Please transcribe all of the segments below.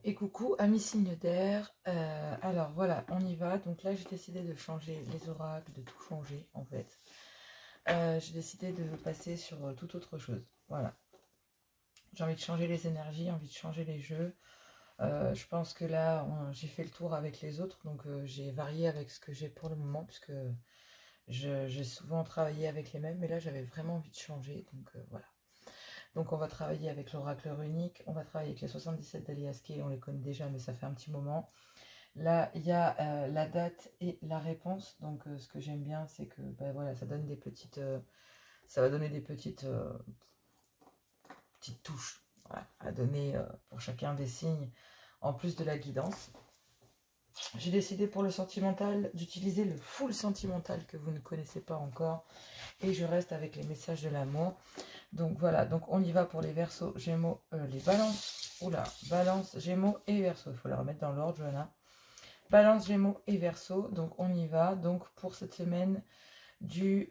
Et coucou, amis signes d'air. Alors voilà, on y va. Donc là, j'ai décidé de changer les oracles, de tout changer en fait. J'ai décidé de passer sur toute autre chose. Voilà. J'ai envie de changer les énergies, envie de changer les jeux. Je pense que là, j'ai fait le tour avec les autres. Donc j'ai varié avec ce que j'ai pour le moment, puisque j'ai souvent travaillé avec les mêmes. Mais là, j'avais vraiment envie de changer. Donc voilà. Donc on va travailler avec l'oracle runique, on va travailler avec les 77 d'Alias Kay, on les connaît déjà mais ça fait un petit moment. Là il y a la date et la réponse, donc ce que j'aime bien c'est que ben, voilà, ça donne des petites, ça va donner des petites touches voilà, à donner pour chacun des signes en plus de la guidance. J'ai décidé pour le sentimental d'utiliser le full sentimental que vous ne connaissez pas encore et je reste avec les messages de l'amour. Donc voilà, donc on y va pour les Verseaux, Gémeaux, les Balances. Oula, Balance, Gémeaux et Verseaux. Il faut les remettre dans l'ordre, Johanna. Balance, Gémeaux et Verseaux. Donc on y va. Donc pour cette semaine du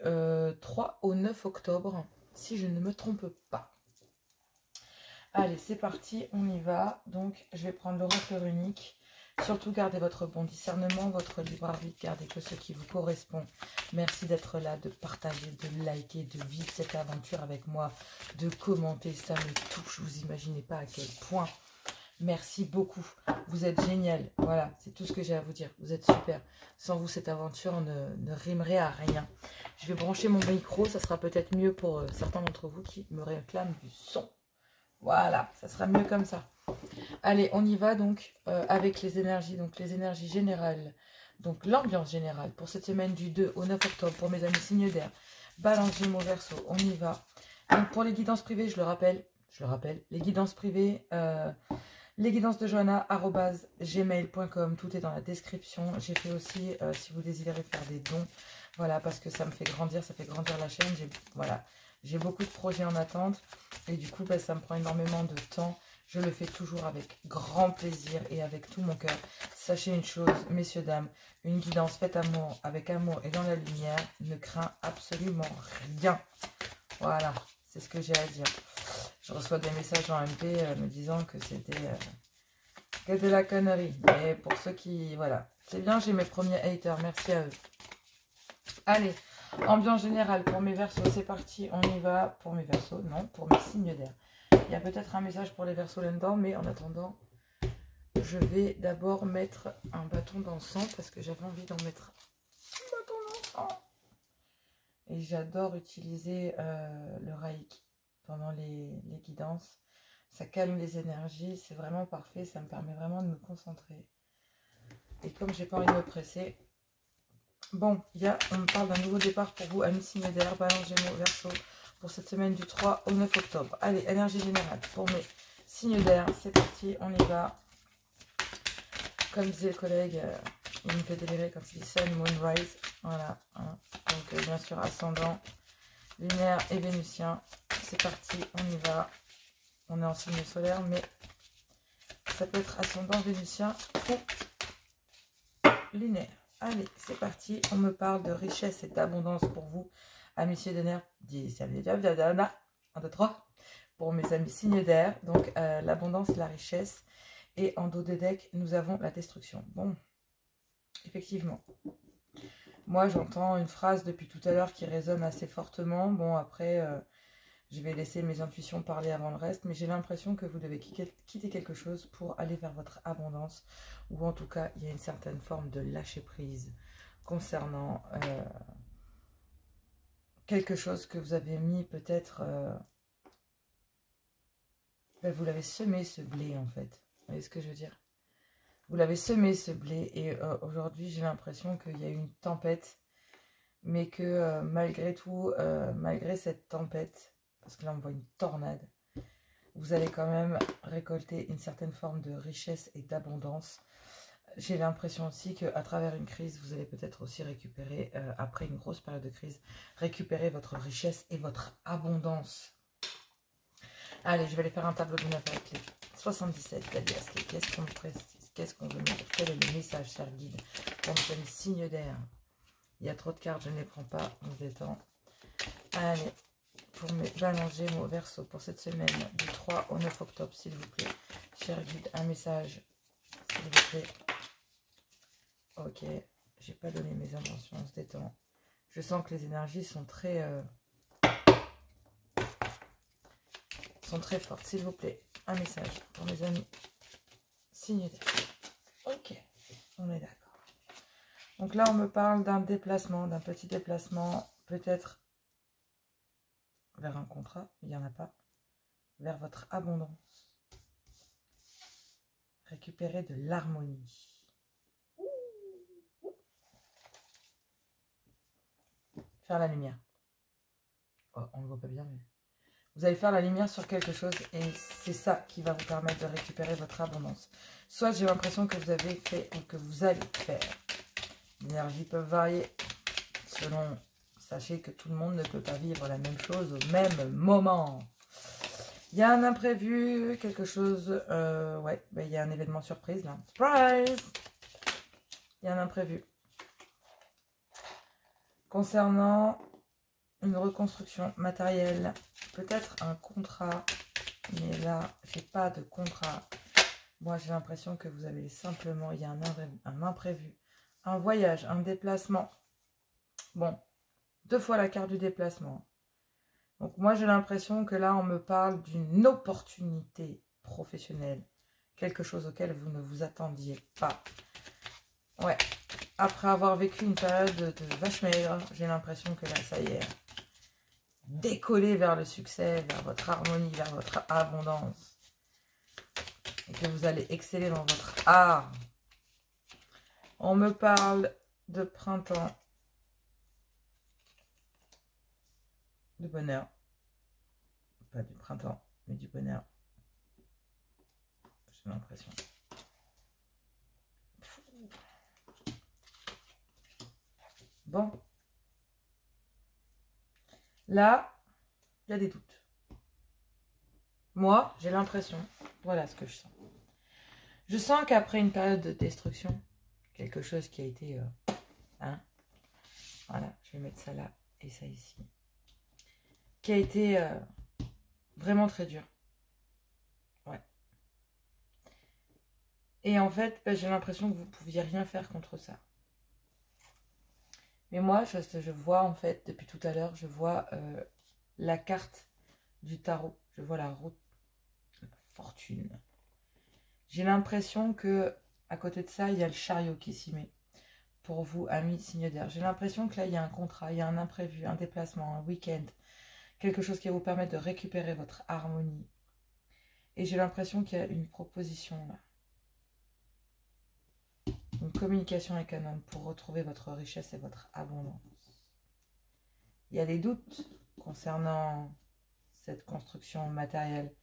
3 au 9 octobre, si je ne me trompe pas. Allez, c'est parti, on y va. Donc je vais prendre l'oracle runique. Surtout, gardez votre bon discernement, votre libre arbitre, gardez que ce qui vous correspond. Merci d'être là, de partager, de liker, de vivre cette aventure avec moi, de commenter, ça me touche, vous imaginez pas à quel point. Merci beaucoup, vous êtes génial, voilà, c'est tout ce que j'ai à vous dire, vous êtes super. Sans vous, cette aventure ne rimerait à rien. Je vais brancher mon micro, ça sera peut-être mieux pour certains d'entre vous qui me réclament du son. Voilà, ça sera mieux comme ça. Allez, on y va donc avec les énergies générales, donc l'ambiance générale pour cette semaine du 2 au 9 octobre pour mes amis signes d'air, Balance, Gémeaux, Verseau, on y va. Donc pour les guidances privées, je le rappelle, les guidances privées, les guidances de Johanna @gmail.com, tout est dans la description. J'ai fait aussi, si vous désirez faire des dons, voilà, parce que ça me fait grandir, ça fait grandir la chaîne, j'ai beaucoup de projets en attente et du coup, bah, ça me prend énormément de temps. Je le fais toujours avec grand plaisir et avec tout mon cœur. Sachez une chose, messieurs, dames, une guidance faite amour, avec amour et dans la lumière ne craint absolument rien. Voilà, c'est ce que j'ai à dire. Je reçois des messages en MP me disant que c'était que de la connerie. Mais pour ceux qui... Voilà, c'est bien, j'ai mes premiers haters, merci à eux. Allez, ambiance générale pour mes Verseaux, c'est parti, on y va. Pour mes Verseaux, non, pour mes signes d'air. Il y a peut-être un message pour les Verseaux là-dedans, mais en attendant, je vais d'abord mettre un bâton d'encens parce que j'avais envie d'en mettre un bâton d'encens. Et j'adore utiliser le Reiki pendant les guidances. Ça calme les énergies, c'est vraiment parfait, ça me permet vraiment de me concentrer. Et comme j'ai pas envie de me presser, bon, on me parle d'un nouveau départ pour vous, amis signes d'air, Balance, Gémeaux, Verseau, pour cette semaine du 3 au 9 octobre. Allez, énergie générale pour mes signes d'air, c'est parti, on y va. Comme disait le collègue, il me fait délirer quand il dit Sun, Moon, Rise. Voilà, hein. Donc bien sûr, ascendant, lunaire et vénusien. C'est parti, on y va. On est en signe solaire, mais ça peut être ascendant, vénusien ou lunaire. Allez, c'est parti. On me parle de richesse et d'abondance pour vous, amis signes d'air. 1, 2, 3. Pour mes amis signes d'air. Donc, l'abondance, la richesse. Et en dos de deck, nous avons la destruction. Bon, effectivement. Moi, j'entends une phrase depuis tout à l'heure qui résonne assez fortement. Bon, après, je vais laisser mes intuitions parler avant le reste. Mais j'ai l'impression que vous devez quitter quelque chose pour aller vers votre abondance. Ou en tout cas, il y a une certaine forme de lâcher-prise concernant quelque chose que vous avez mis peut-être... vous l'avez semé, ce blé, en fait. Vous voyez ce que je veux dire? Vous l'avez semé, ce blé, et aujourd'hui, j'ai l'impression qu'il y a eu une tempête, mais que malgré tout, malgré cette tempête, parce que là, on voit une tornade, vous allez quand même récolter une certaine forme de richesse et d'abondance. J'ai l'impression aussi qu'à travers une crise, vous allez peut-être aussi récupérer, après une grosse période de crise, récupérer votre richesse et votre abondance. Allez, je vais aller faire un tableau de 9 avec les 77 d'Alias. Qu'est-ce qu'on me précise? Qu'est-ce qu'on veut me dire? Quel est le message, cher guide? Pour les signes d'air. Il y a trop de cartes, je ne les prends pas. On se détend. Allez, pour mes Balance, Gémeaux, Verseau, pour cette semaine du 3 au 9 octobre, s'il vous plaît. Cher guide, un message, s'il vous plaît. Ok, j'ai pas donné mes intentions, on se détend. Je sens que les énergies sont très fortes, s'il vous plaît. Un message pour mes amis. Signe d'air. Ok, on est d'accord. Donc là, on me parle d'un déplacement, d'un petit déplacement, peut-être vers un contrat, il n'y en a pas, vers votre abondance. Récupérer de l'harmonie. Faire la lumière. Oh, on ne le voit pas bien, mais... Vous allez faire la lumière sur quelque chose et c'est ça qui va vous permettre de récupérer votre abondance. Soit j'ai l'impression que vous avez fait ou que vous allez faire. Les énergies peuvent varier selon... Sachez que tout le monde ne peut pas vivre la même chose au même moment. Il y a un imprévu, quelque chose... ouais, il y a un événement surprise là. Surprise! Il y a un imprévu. Concernant une reconstruction matérielle, peut-être un contrat, mais là, j'ai pas de contrat. Moi, j'ai l'impression que vous avez simplement... Il y a un imprévu, un voyage, un déplacement. Bon, 2 fois la carte du déplacement. Donc moi, j'ai l'impression que là, on me parle d'une opportunité professionnelle. Quelque chose auquel vous ne vous attendiez pas. Ouais. Après avoir vécu une période de vache maigre, j'ai l'impression que là, ça y est. Décoller vers le succès, vers votre harmonie, vers votre abondance. Et que vous allez exceller dans votre art. On me parle de printemps. De bonheur. Pas du printemps, mais du bonheur. J'ai l'impression. Bon. Là, il y a des doutes. Moi, j'ai l'impression, voilà ce que je sens. Je sens qu'après une période de destruction, quelque chose qui a été... voilà, je vais mettre ça là et ça ici. Qui a été vraiment très dur. Ouais. Et en fait, j'ai l'impression que vous ne pouviez rien faire contre ça. Mais moi, je vois en fait, depuis tout à l'heure, je vois la carte du tarot. Je vois la route de la fortune. J'ai l'impression que à côté de ça, il y a le chariot qui s'y met. Pour vous, amis signe d'air. J'ai l'impression que là, il y a un contrat, il y a un imprévu, un déplacement, un week-end. Quelque chose qui va vous permettre de récupérer votre harmonie. Et j'ai l'impression qu'il y a une proposition là. Une communication avec un homme pour retrouver votre richesse et votre abondance. Il y a des doutes concernant cette construction matérielle.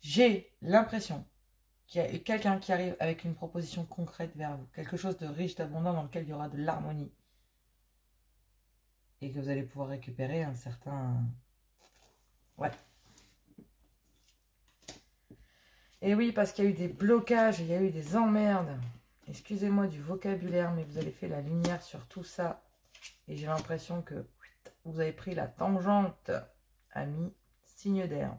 J'ai l'impression qu'il y a quelqu'un qui arrive avec une proposition concrète vers vous. Quelque chose de riche, d'abondant, dans lequel il y aura de l'harmonie. Et que vous allez pouvoir récupérer un certain... Ouais. Et oui, parce qu'il y a eu des blocages, il y a eu des emmerdes. Excusez-moi du vocabulaire, mais vous avez fait la lumière sur tout ça. Et j'ai l'impression que vous avez pris la tangente, ami, signe d'air.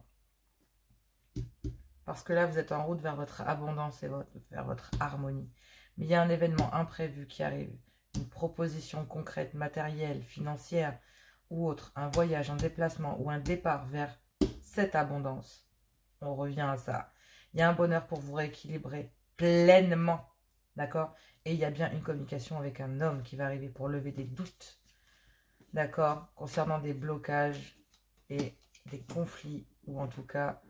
Parce que là, vous êtes en route vers votre abondance et vers votre harmonie. Mais il y a un événement imprévu qui arrive. Une proposition concrète, matérielle, financière ou autre. Un voyage, un déplacement ou un départ vers cette abondance. On revient à ça. Il y a un bonheur pour vous rééquilibrer pleinement. D'accord? Et il y a bien une communication avec un homme qui va arriver pour lever des doutes. D'accord? Concernant des blocages et des conflits. Ou en tout cas,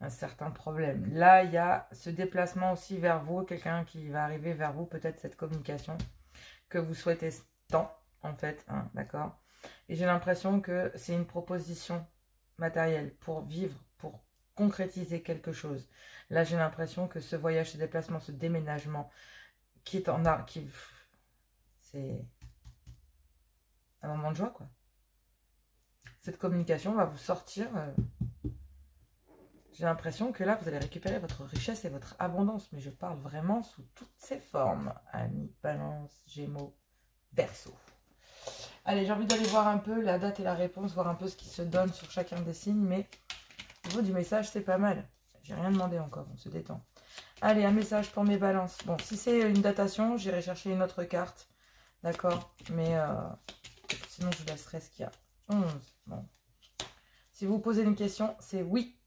un certain problème. Là, il y a ce déplacement aussi vers vous. Quelqu'un qui va arriver vers vous. Peut-être cette communication que vous souhaitez tant, en fait. Hein, d'accord? Et j'ai l'impression que c'est une proposition matérielle pour vivre, pour concrétiser quelque chose. Là, j'ai l'impression que ce voyage, ce déplacement, ce déménagement qui est en art, c'est un moment de joie, quoi. Cette communication va vous sortir. J'ai l'impression que là, vous allez récupérer votre richesse et votre abondance. Mais je parle vraiment sous toutes ses formes. Amis, Balance, Gémeaux, Verseau. Allez, j'ai envie d'aller voir un peu la date et la réponse, voir un peu ce qui se donne sur chacun des signes. Mais au niveau du message, c'est pas mal. J'ai rien demandé encore, on se détend. Allez, un message pour mes balances. Bon, si c'est une datation, j'irai chercher une autre carte. D'accord? Mais sinon, je laisserai ce qu'il y a. 11. Bon. Si vous posez une question, c'est oui.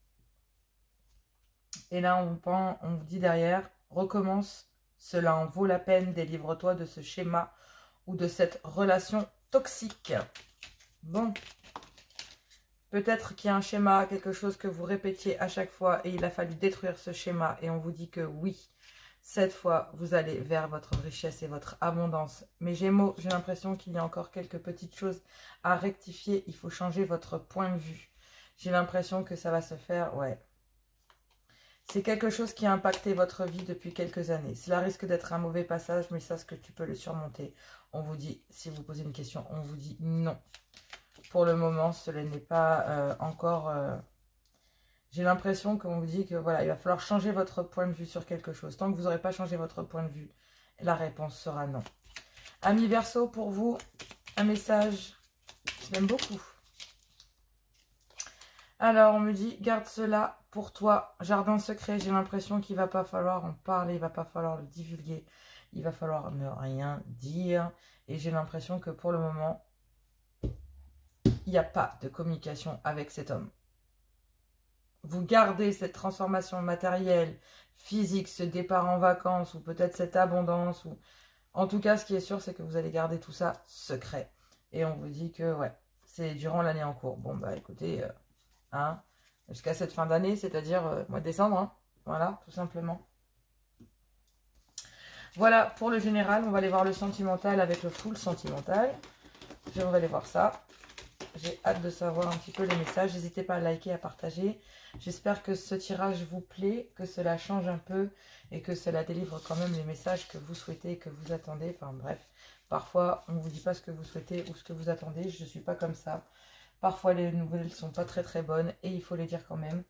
Et là, on vous dit derrière, recommence. Cela en vaut la peine. Délivre-toi de ce schéma ou de cette relation toxique. Bon. Peut-être qu'il y a un schéma, quelque chose que vous répétiez à chaque fois et il a fallu détruire ce schéma et on vous dit que oui, cette fois, vous allez vers votre richesse et votre abondance. Mes Gémeaux, j'ai l'impression qu'il y a encore quelques petites choses à rectifier. Il faut changer votre point de vue. J'ai l'impression que ça va se faire, ouais. C'est quelque chose qui a impacté votre vie depuis quelques années. Cela risque d'être un mauvais passage, mais sache que tu peux le surmonter. On vous dit, si vous posez une question, on vous dit non. Pour le moment, cela n'est pas encore... J'ai l'impression qu'on vous dit que voilà, il va falloir changer votre point de vue sur quelque chose. Tant que vous n'aurez pas changé votre point de vue, la réponse sera non. Amis Verseau, pour vous, un message. Je l'aime beaucoup. Alors, on me dit, garde cela pour toi. Jardin secret, j'ai l'impression qu'il ne va pas falloir en parler, il ne va pas falloir le divulguer. Il va falloir ne rien dire. Et j'ai l'impression que pour le moment, il n'y a pas de communication avec cet homme. Vous gardez cette transformation matérielle, physique, ce départ en vacances, ou peut-être cette abondance. Ou... En tout cas, ce qui est sûr, c'est que vous allez garder tout ça secret. Et on vous dit que, ouais, c'est durant l'année en cours. Bon, bah écoutez, hein, jusqu'à cette fin d'année, c'est-à-dire mois de décembre, hein, voilà, tout simplement. Voilà, pour le général, on va aller voir le sentimental avec le full sentimental. On va aller voir ça. J'ai hâte de savoir un petit peu les messages. N'hésitez pas à liker, à partager. J'espère que ce tirage vous plaît, que cela change un peu et que cela délivre quand même les messages que vous souhaitez et que vous attendez. Enfin bref, parfois on ne vous dit pas ce que vous souhaitez ou ce que vous attendez. Je ne suis pas comme ça. Parfois les nouvelles ne sont pas très bonnes et il faut les dire quand même.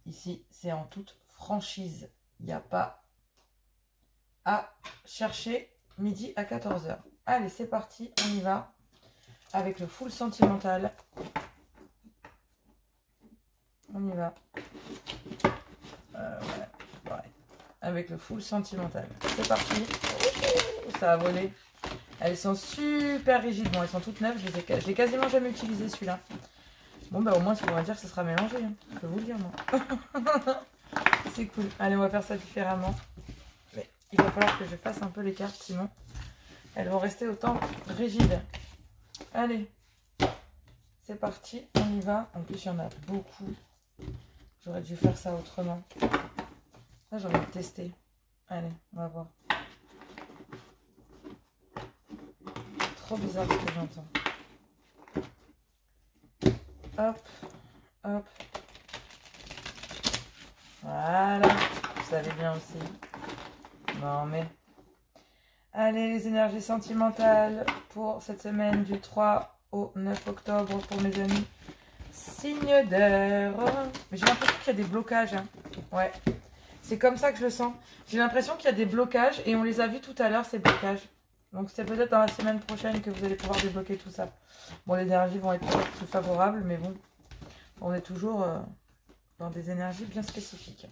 Ici, c'est en toute franchise. Il n'y a pas à chercher midi à 14 h. Allez, c'est parti, on y va. Avec le full sentimental. On y va. Ouais. Avec le full sentimental. C'est parti. Ça a volé. Elles sont super rigides. Bon, elles sont toutes neuves. Je l'ai quasiment jamais utilisé celui-là. Bon, bah au moins, on va dire que ça sera mélangé. Hein. Je peux vous le dire, moi. C'est cool. Allez, on va faire ça différemment. Mais il va falloir que je fasse un peu les cartes, sinon elles vont rester autant rigides. Allez, c'est parti, on y va. En plus, il y en a beaucoup. J'aurais dû faire ça autrement. Là, j'ai envie de tester. Allez, on va voir. Trop bizarre ce que j'entends. Hop, hop. Voilà, vous savez bien aussi. Non, mais... Allez, les énergies sentimentales pour cette semaine du 3 au 9 octobre pour mes amis. Signe d'air. Mais j'ai l'impression qu'il y a des blocages. Hein. Ouais, c'est comme ça que je le sens. J'ai l'impression qu'il y a des blocages et on les a vus tout à l'heure, ces blocages. Donc c'est peut-être dans la semaine prochaine que vous allez pouvoir débloquer tout ça. Bon, les énergies vont être peut-être plus favorables, mais bon, on est toujours dans des énergies bien spécifiques.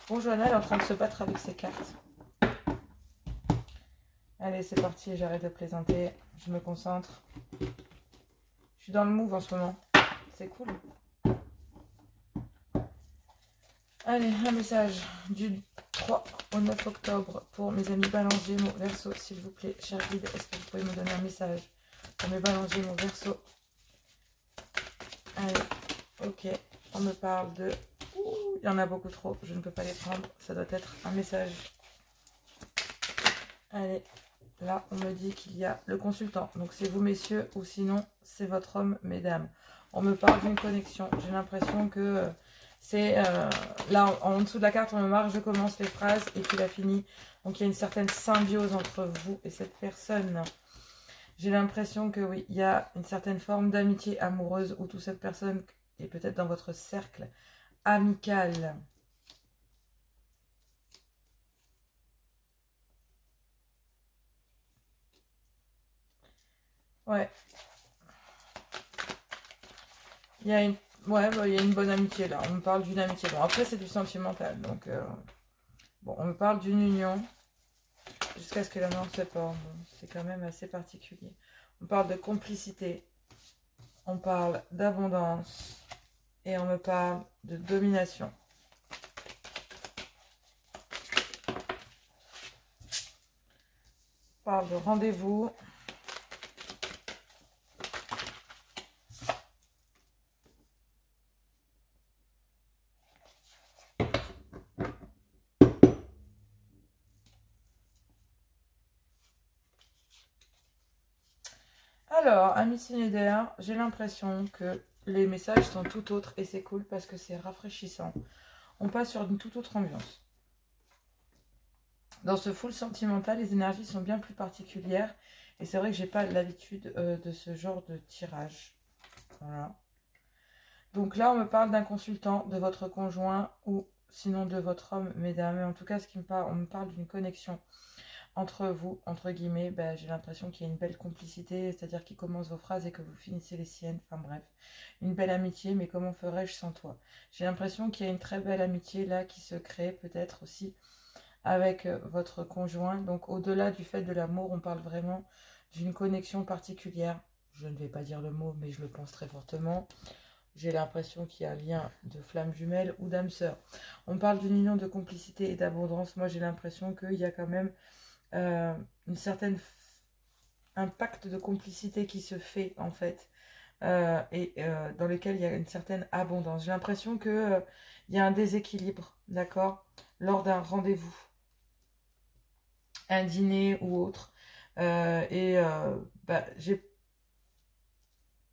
Bon, Johanna, elle est en train de se battre avec ses cartes. Allez, c'est parti, j'arrête de plaisanter, je me concentre. Je suis dans le move en ce moment, c'est cool. Allez, un message du 3 au 9 octobre pour mes amis Balance, Gémeaux, Verseau, s'il vous plaît. Cher guide, est-ce que vous pouvez me donner un message pour mes Balance, Gémeaux, Verseau? Allez, ok, on me parle de... Ouh, il y en a beaucoup trop, je ne peux pas les prendre, ça doit être un message. Allez. Là, on me dit qu'il y a le consultant. Donc, c'est vous, messieurs, ou sinon, c'est votre homme, mesdames. On me parle d'une connexion. J'ai l'impression que c'est... là, en dessous de la carte, on me marque, je commence les phrases et puis la fini. Donc, il y a une certaine symbiose entre vous et cette personne. J'ai l'impression que, oui, il y a une certaine forme d'amitié amoureuse où toute cette personne est peut-être dans votre cercle amical. Ouais. Il y a une... Ouais, bah, il y a une bonne amitié là. On me parle d'une amitié. Bon, après, c'est du sentimental. Donc, Bon, on me parle d'une union jusqu'à ce que la mort se forme. C'est quand même assez particulier. On parle de complicité. On parle d'abondance. Et on me parle de domination. On parle de rendez-vous. Alors, amis signe d'air, j'ai l'impression que les messages sont tout autres et c'est cool parce que c'est rafraîchissant. On passe sur une toute autre ambiance. Dans ce full sentimental, les énergies sont bien plus particulières et c'est vrai que j'ai pas l'habitude de ce genre de tirage. Voilà. Donc là, on me parle d'un consultant, de votre conjoint ou sinon de votre homme, mesdames. Mais en tout cas, on me parle d'une connexion entre vous, entre guillemets. Ben, j'ai l'impression qu'il y a une belle complicité, c'est-à-dire qu'il commence vos phrases et que vous finissez les siennes. Enfin bref, une belle amitié, mais comment ferais-je sans toi? J'ai l'impression qu'il y a une très belle amitié là qui se crée peut-être aussi avec votre conjoint. Donc au-delà du fait de l'amour, on parle vraiment d'une connexion particulière. Je ne vais pas dire le mot, mais je le pense très fortement. J'ai l'impression qu'il y a un lien de flamme jumelle ou d'âme sœur. On parle d'une union de complicité et d'abondance. Moi, j'ai l'impression qu'il y a quand même une certaine un pacte de complicité qui se fait, en fait, dans lequel il y a une certaine abondance. J'ai l'impression qu'il y a un déséquilibre, d'accord, lors d'un rendez-vous, un dîner ou autre. J'ai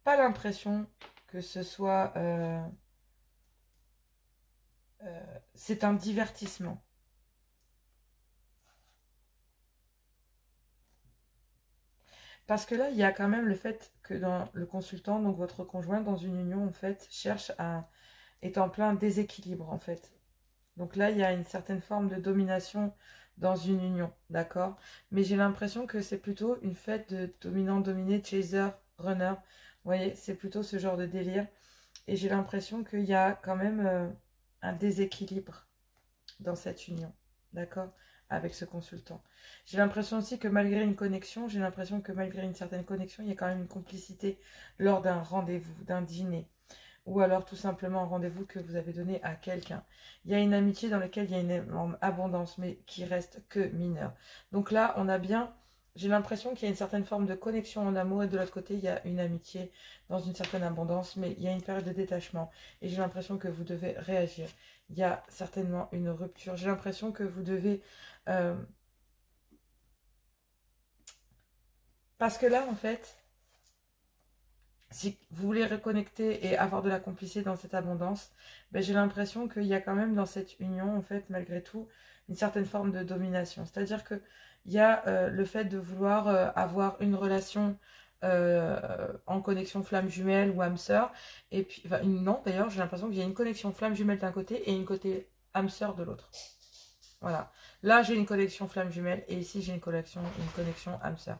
pas l'impression que ce soit... c'est un divertissement. Parce que là, il y a quand même le fait que dans le consultant, donc votre conjoint, dans une union, en fait, est en plein déséquilibre, en fait. Donc là, il y a une certaine forme de domination dans une union, d'accord? Mais j'ai l'impression que c'est plutôt une fête de dominant-dominé, chaser, runner. Vous voyez, c'est plutôt ce genre de délire. Et j'ai l'impression qu'il y a quand même un déséquilibre dans cette union, d'accord, avec ce consultant. J'ai l'impression aussi que malgré une connexion, j'ai l'impression que malgré une certaine connexion, il y a quand même une complicité lors d'un rendez-vous, d'un dîner, ou alors tout simplement un rendez-vous que vous avez donné à quelqu'un. Il y a une amitié dans laquelle il y a une énorme abondance, mais qui reste que mineure. Donc là, on a bien... J'ai l'impression qu'il y a une certaine forme de connexion en amour et de l'autre côté, il y a une amitié dans une certaine abondance, mais il y a une période de détachement. Et j'ai l'impression que vous devez réagir. Il y a certainement une rupture. J'ai l'impression que vous devez... Parce que là, en fait, si vous voulez reconnecter et avoir de la complicité dans cette abondance, ben, j'ai l'impression qu'il y a quand même dans cette union, en fait, malgré tout, une certaine forme de domination. C'est-à-dire qu'il y a le fait de vouloir avoir une relation en connexion flamme jumelle ou âme sœur. Et puis, enfin, non, d'ailleurs, j'ai l'impression qu'il y a une connexion flamme jumelle d'un côté et une côté âme sœur de l'autre. Voilà. Là, j'ai une connexion flamme jumelle et ici, j'ai une connexion âme sœur.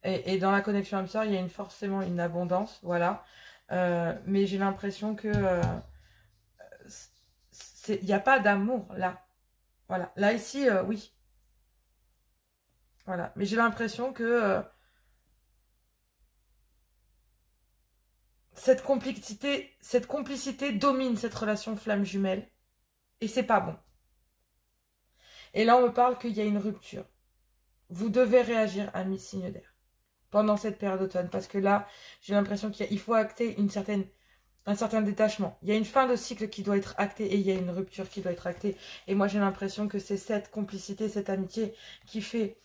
Et dans la connexion âme sœur, il y a forcément une abondance, voilà. Mais j'ai l'impression que il n'y a pas d'amour là. Voilà. Là, ici, oui. Voilà. Mais j'ai l'impression que cette complicité domine cette relation flamme jumelle. Et c'est pas bon. Et là, on me parle qu'il y a une rupture. Vous devez réagir, ami signe d'air, pendant cette période d'automne. Parce que là, j'ai l'impression qu'il faut acter un certain détachement. Il y a une fin de cycle qui doit être actée et il y a une rupture qui doit être actée. Et moi, j'ai l'impression que c'est cette complicité, cette amitié qui fait...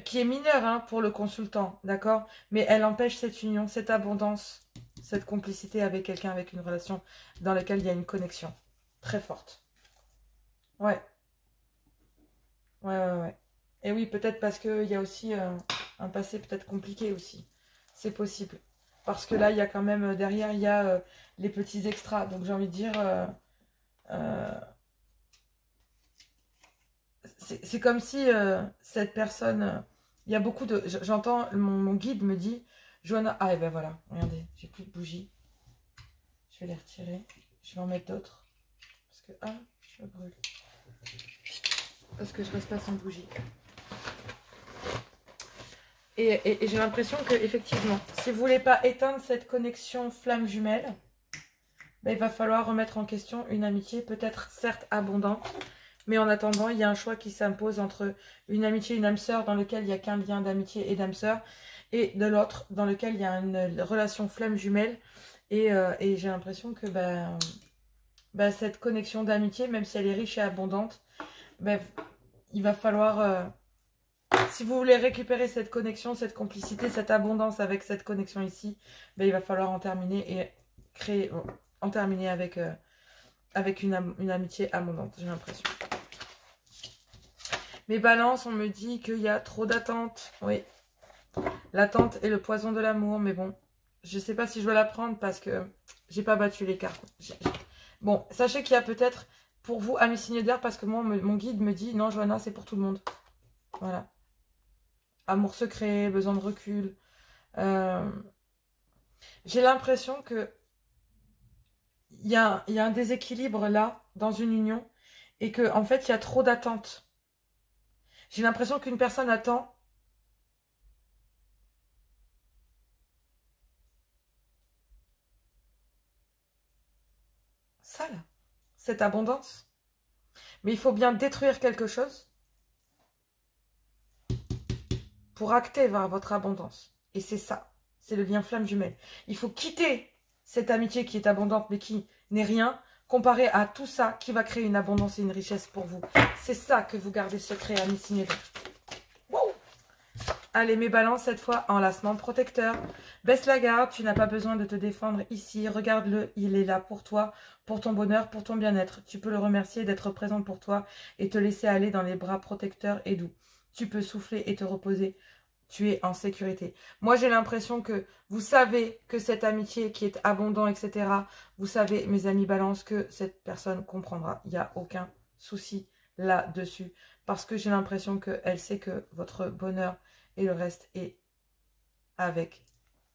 qui est mineure hein, pour le consultant, d'accord? Mais elle empêche cette union, cette abondance, cette complicité avec quelqu'un, avec une relation dans laquelle il y a une connexion très forte. Ouais. Ouais. Et oui, peut-être parce qu'il y a aussi un passé peut-être compliqué aussi. C'est possible. Parce que là, il y a quand même, derrière, il y a les petits extras. Donc j'ai envie de dire, euh, c'est comme si cette personne, il y a beaucoup de... J'entends, mon guide me dit, Johanna, ah et ben voilà, regardez, j'ai plus de bougies. Je vais les retirer. Je vais en mettre d'autres. Parce que, ah, je me brûle. Parce que je reste pas sans bougie. Et j'ai l'impression que, effectivement, si vous voulez pas éteindre cette connexion flamme jumelle, ben, il va falloir remettre en question une amitié, peut-être certes abondante, mais en attendant, il y a un choix qui s'impose entre une amitié, une âme sœur dans lequel il n'y a qu'un lien d'amitié et d'âme sœur, et de l'autre dans lequel il y a une relation flamme jumelle. Et j'ai l'impression que cette connexion d'amitié, même si elle est riche et abondante, ben, il va falloir... si vous voulez récupérer cette connexion, cette complicité, cette abondance avec cette connexion ici, ben, il va falloir en terminer et en terminer avec, avec une amitié abondante, j'ai l'impression. Mes balances, on me dit qu'il y a trop d'attente. Oui, l'attente est le poison de l'amour, mais bon, je ne sais pas si je dois la prendre parce que j'ai pas battu les cartes. Bon, sachez qu'il y a peut-être pour vous, amis signes d'air, parce que moi, mon guide me dit, non, Johanna, c'est pour tout le monde. Voilà. Amour secret, besoin de recul. J'ai l'impression que il y a un déséquilibre là, dans une union, et que en fait, il y a trop d'attentes. J'ai l'impression qu'une personne attend ça, là, cette abondance. Mais il faut bien détruire quelque chose pour acter vers votre abondance. Et c'est ça, c'est le lien flamme jumelle. Il faut quitter cette amitié qui est abondante, mais qui n'est rien, comparé à tout ça qui va créer une abondance et une richesse pour vous. C'est ça que vous gardez secret, amis signes d'air. Wow. Allez, mes balances, cette fois, enlacement protecteur. Baisse la garde, tu n'as pas besoin de te défendre ici. Regarde-le, il est là pour toi, pour ton bonheur, pour ton bien-être. Tu peux le remercier d'être présent pour toi et te laisser aller dans les bras protecteurs et doux. Tu peux souffler et te reposer. Tu es en sécurité. Moi, j'ai l'impression que vous savez que cette amitié qui est abondante, etc., vous savez, mes amis balance, que cette personne comprendra. Il n'y a aucun souci là-dessus. Parce que j'ai l'impression qu'elle sait que votre bonheur et le reste est avec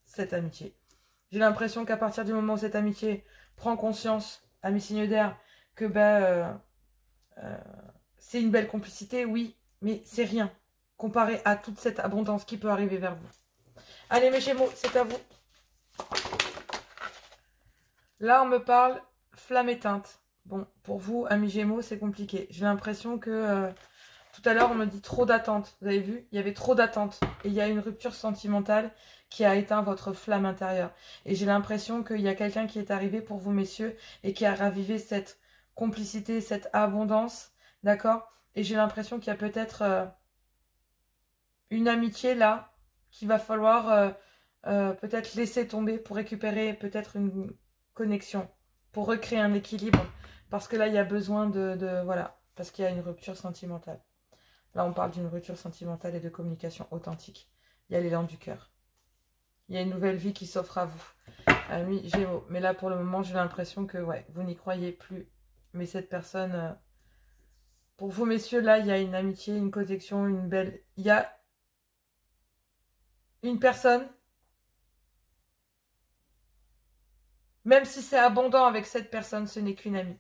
cette amitié. J'ai l'impression qu'à partir du moment où cette amitié prend conscience, ami signe d'air, que c'est une belle complicité, oui, mais c'est rien comparé à toute cette abondance qui peut arriver vers vous. Allez mes Gémeaux, c'est à vous. Là, on me parle flamme éteinte. Bon, pour vous, amis Gémeaux, c'est compliqué. J'ai l'impression que tout à l'heure, on me dit trop d'attente. Vous avez vu? Il y avait trop d'attente. Et il y a une rupture sentimentale qui a éteint votre flamme intérieure. Et j'ai l'impression qu'il y a quelqu'un qui est arrivé pour vous, messieurs, et qui a ravivé cette complicité, cette abondance. D'accord? Et j'ai l'impression qu'il y a peut-être une amitié là qu'il va falloir peut-être laisser tomber pour récupérer peut-être une connexion, pour recréer un équilibre. Parce que là, il y a besoin voilà, parce qu'il y a une rupture sentimentale. Là, on parle d'une rupture sentimentale et de communication authentique. Il y a l'élan du cœur. Il y a une nouvelle vie qui s'offre à vous. Amis Gémeaux. Mais là, pour le moment, j'ai l'impression que ouais, vous n'y croyez plus. Mais cette personne... pour vous, messieurs, là, il y a une amitié, une connexion, une belle... Il y a une personne, même si c'est abondant avec cette personne, ce n'est qu'une amie.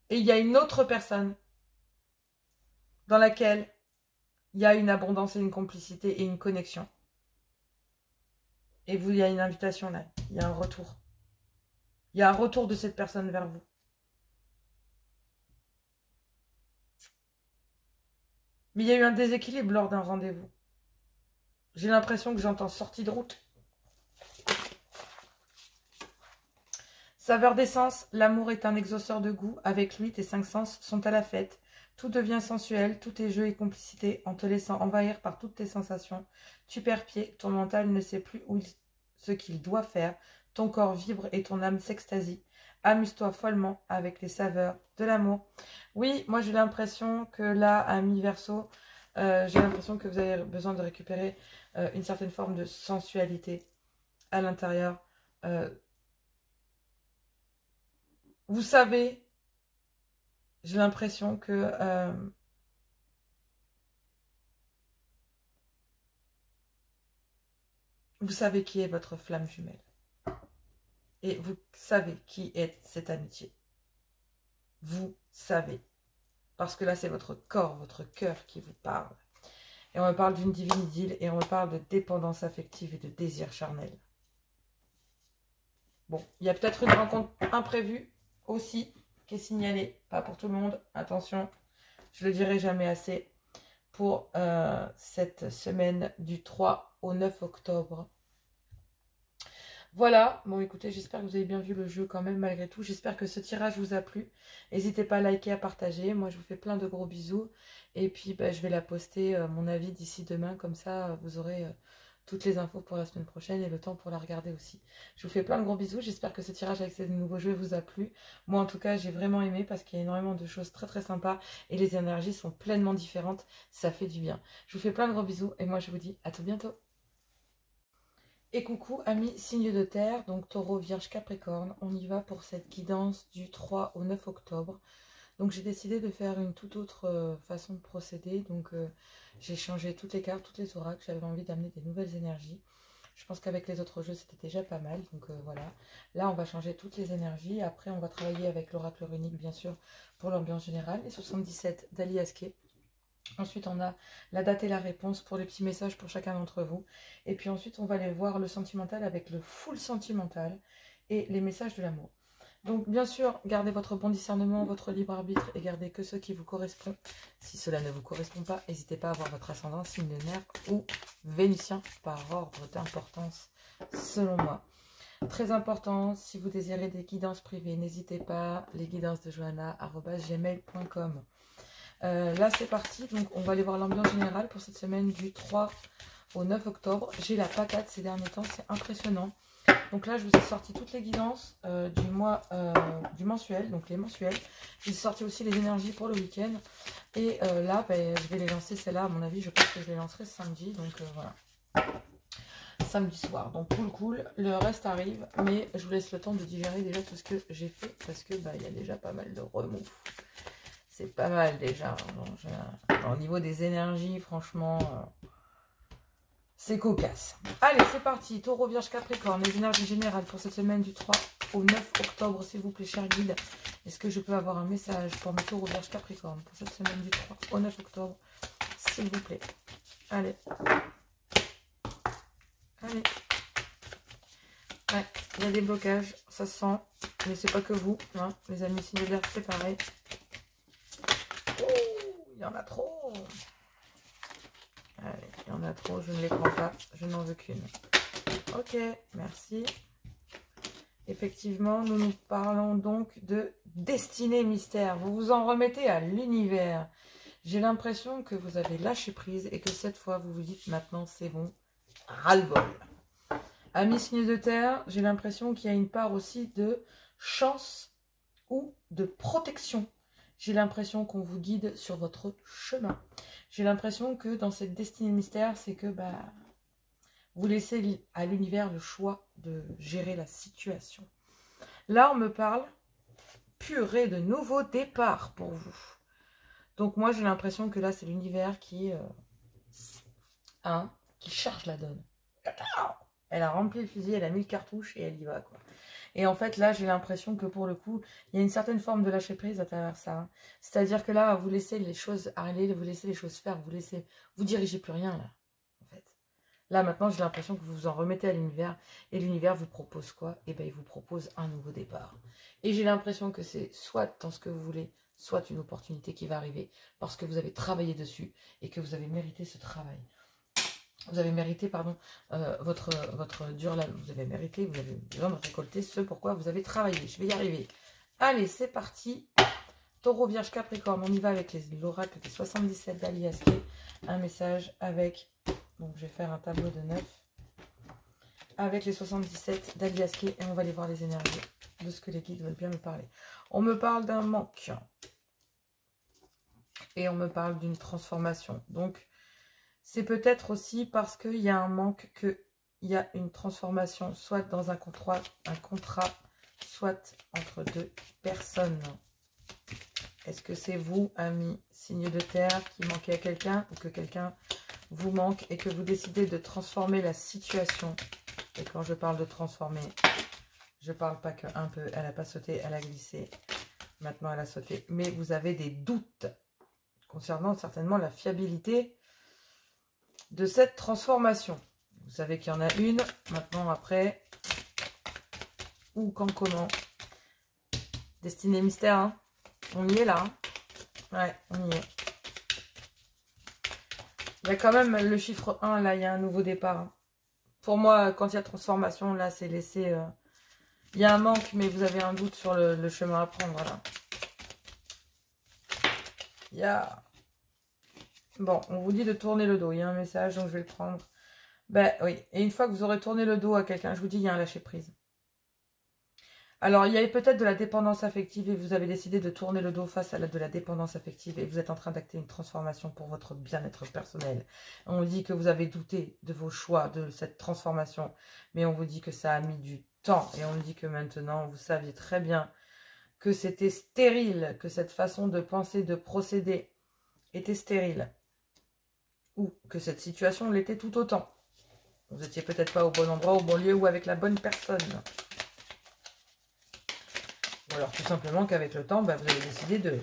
Et il y a une autre personne dans laquelle il y a une abondance et une complicité et une connexion. Et vous, il y a une invitation là. Il y a un retour. Il y a un retour de cette personne vers vous. Mais il y a eu un déséquilibre lors d'un rendez-vous. J'ai l'impression que j'entends sortie de route. Saveur d'essence, l'amour est un exauceur de goût. Avec lui, tes 5 sens sont à la fête. Tout devient sensuel, tout est jeu et complicité. En te laissant envahir par toutes tes sensations, tu perds pied, ton mental ne sait plus ce qu'il doit faire. Ton corps vibre et ton âme s'extasie. Amuse-toi follement avec les saveurs de l'amour. Oui, moi j'ai l'impression que là, à mi-verso, j'ai l'impression que vous avez besoin de récupérer une certaine forme de sensualité à l'intérieur. Vous savez, j'ai l'impression que vous savez qui est votre flamme jumelle. Et vous savez qui est cette amitié. Vous savez. Parce que là, c'est votre corps, votre cœur qui vous parle. Et on me parle d'une divine idylle et on me parle de dépendance affective et de désir charnel. Bon, il y a peut-être une rencontre imprévue aussi qui est signalée. Pas pour tout le monde, attention, je le dirai jamais assez. Pour cette semaine du 3 au 9 octobre. Voilà, bon écoutez, j'espère que vous avez bien vu le jeu quand même malgré tout. J'espère que ce tirage vous a plu. N'hésitez pas à liker, à partager. Moi je vous fais plein de gros bisous. Et puis je vais la poster, mon avis, d'ici demain. Comme ça, vous aurez toutes les infos pour la semaine prochaine et le temps pour la regarder aussi. Je vous fais plein de gros bisous. J'espère que ce tirage avec ces nouveaux jeux vous a plu. Moi en tout cas, j'ai vraiment aimé parce qu'il y a énormément de choses très très sympas. Et les énergies sont pleinement différentes. Ça fait du bien. Je vous fais plein de gros bisous et moi je vous dis à tout bientôt. Et coucou amis signes de terre, donc taureau, vierge, capricorne, on y va pour cette guidance du 3 au 9 octobre. Donc j'ai décidé de faire une toute autre façon de procéder, donc j'ai changé toutes les cartes, toutes les oracles, j'avais envie d'amener des nouvelles énergies. Je pense qu'avec les autres jeux c'était déjà pas mal, donc voilà. Là on va changer toutes les énergies, après on va travailler avec l'oracle runique bien sûr pour l'ambiance générale, les 77 d'Ali Askey. Ensuite, on a la date et la réponse pour les petits messages pour chacun d'entre vous. Et puis ensuite, on va aller voir le sentimental avec le full sentimental et les messages de l'amour. Donc, bien sûr, gardez votre bon discernement, votre libre arbitre et gardez que ce qui vous correspond. Si cela ne vous correspond pas, n'hésitez pas à voir votre ascendant, signe lunaire ou vénusien par ordre d'importance, selon moi. Très important, si vous désirez des guidances privées, n'hésitez pas, lesguidancesdejohanna@gmail.com. Là c'est parti, donc on va aller voir l'ambiance générale pour cette semaine du 3 au 9 octobre. J'ai la patate ces derniers temps, c'est impressionnant. Donc là je vous ai sorti toutes les guidances du mensuel, donc les mensuels. J'ai sorti aussi les énergies pour le week-end. Et là je vais les lancer, celle-là à mon avis, je pense que je les lancerai samedi, donc voilà. Samedi soir, donc cool, le reste arrive, mais je vous laisse le temps de digérer déjà tout ce que j'ai fait, parce que il y a déjà pas mal de remous. C'est pas mal déjà. Au niveau des énergies, franchement, c'est cocasse. Allez, c'est parti. Taureau, vierge, capricorne. Les énergies générales pour cette semaine du 3 au 9 octobre, s'il vous plaît, cher guide. Est-ce que je peux avoir un message pour mes taureaux, vierge, capricorne pour cette semaine du 3 au 9 octobre, s'il vous plaît. Allez. Allez. Ouais, il y a des blocages, ça se sent. Mais c'est pas que vous, hein. Les amis signes de l'air, c'est pareil. Il y en a trop. Allez, il y en a trop, je ne les prends pas, je n'en veux qu'une. Ok, merci. Effectivement, nous nous parlons donc de destinée mystère. Vous vous en remettez à l'univers. J'ai l'impression que vous avez lâché prise et que cette fois, vous vous dites maintenant, c'est bon, ras-le-bol. Amis signes de terre, j'ai l'impression qu'il y a une part aussi de chance ou de protection. J'ai l'impression qu'on vous guide sur votre chemin. J'ai l'impression que dans cette destinée mystère, c'est que vous laissez à l'univers le choix de gérer la situation. Là, on me parle purée de nouveaux départs pour vous. Donc moi, j'ai l'impression que là, c'est l'univers qui charge la donne. Elle a rempli le fusil, elle a mis le cartouche et elle y va, quoi. Et en fait, là, j'ai l'impression que pour le coup, il y a une certaine forme de lâcher prise à travers ça. C'est-à-dire que là, vous laissez les choses aller, vous laissez les choses faire, vous dirigez plus rien, là, en fait. Là, maintenant, j'ai l'impression que vous vous en remettez à l'univers. Et l'univers vous propose quoi? Eh bien, il vous propose un nouveau départ. Et j'ai l'impression que c'est soit dans ce que vous voulez, soit une opportunité qui va arriver. Parce que vous avez travaillé dessus et que vous avez mérité ce travail. Vous avez mérité, pardon, votre dur labeur. Vous avez besoin de récolter ce pourquoi vous avez travaillé. Je vais y arriver. Allez, c'est parti. Taureau, vierge, capricorne. On y va avec l'oracle des 77 d'Ali Askey. Un message avec... Donc, je vais faire un tableau de 9. Avec les 77 d'Ali Askey. Et on va aller voir les énergies de ce que les guides veulent bien me parler. On me parle d'un manque. Et on me parle d'une transformation. Donc... c'est peut-être aussi parce qu'il y a un manque, qu'il y a une transformation, soit dans un contrat, soit entre deux personnes. Est-ce que c'est vous, amis, signe de terre, qui manquez à quelqu'un, ou que quelqu'un vous manque et que vous décidez de transformer la situation? Et quand je parle de transformer, je parle pas qu'un peu, elle n'a pas sauté, elle a glissé. Maintenant, elle a sauté. Mais vous avez des doutes. concernant certainement la fiabilité de cette transformation. Vous savez qu'il y en a une, maintenant, après, où, quand, comment. Destinée mystère, hein. On y est là, hein. Ouais, on y est. Il y a quand même le chiffre 1, là, il y a un nouveau départ, hein. Pour moi, quand il y a transformation, là, c'est laissé... il y a un manque, mais vous avez un doute sur le chemin à prendre, là. Il y a... Bon, on vous dit de tourner le dos. Il y a un message, donc je vais le prendre. Ben oui, et une fois que vous aurez tourné le dos à quelqu'un, je vous dis, il y a un lâcher-prise. Alors, il y avait peut-être de la dépendance affective et vous avez décidé de tourner le dos face à de la dépendance affective et vous êtes en train d'acter une transformation pour votre bien-être personnel. On dit que vous avez douté de vos choix, de cette transformation, mais on vous dit que ça a mis du temps et on dit que maintenant, vous saviez très bien que c'était stérile, que cette façon de penser, de procéder était stérile ou que cette situation l'était tout autant. Vous n'étiez peut-être pas au bon endroit, au bon lieu ou avec la bonne personne. Ou alors tout simplement qu'avec le temps, bah, vous avez décidé de...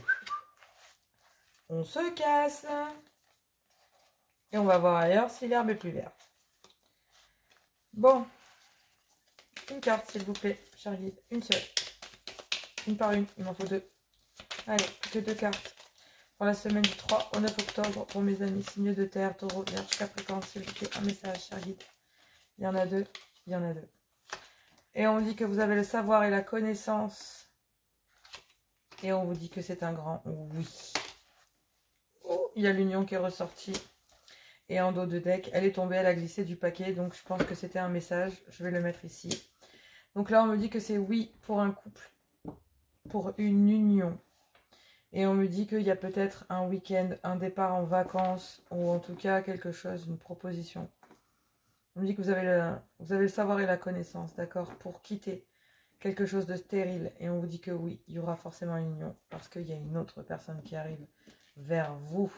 On se casse. Et on va voir ailleurs si l'herbe est plus verte. Bon. Une carte, s'il vous plaît, cher guide. Une seule. Une par une, il m'en faut 2. Allez, plus que 2 cartes. Pour la semaine du 3 au 9 octobre, pour mes amis signes de terre, taureau, vierge, capricorne, s'il vous plaît, un message, cher guide. Il y en a 2, il y en a 2. Et on dit que vous avez le savoir et la connaissance. Et on vous dit que c'est un grand oui. Oh, il y a l'union qui est ressortie. Et en dos de deck, elle est tombée, elle a glissé du paquet. Donc je pense que c'était un message. Je vais le mettre ici. Donc là, on me dit que c'est oui pour un couple. Pour une union. Et on me dit qu'il y a peut-être un week-end, un départ en vacances. Ou en tout cas quelque chose, une proposition. On me dit que vous avez le savoir et la connaissance, d'accord, pour quitter quelque chose de stérile. Et on vous dit que oui, il y aura forcément une union. Parce qu'il y a une autre personne qui arrive vers vous.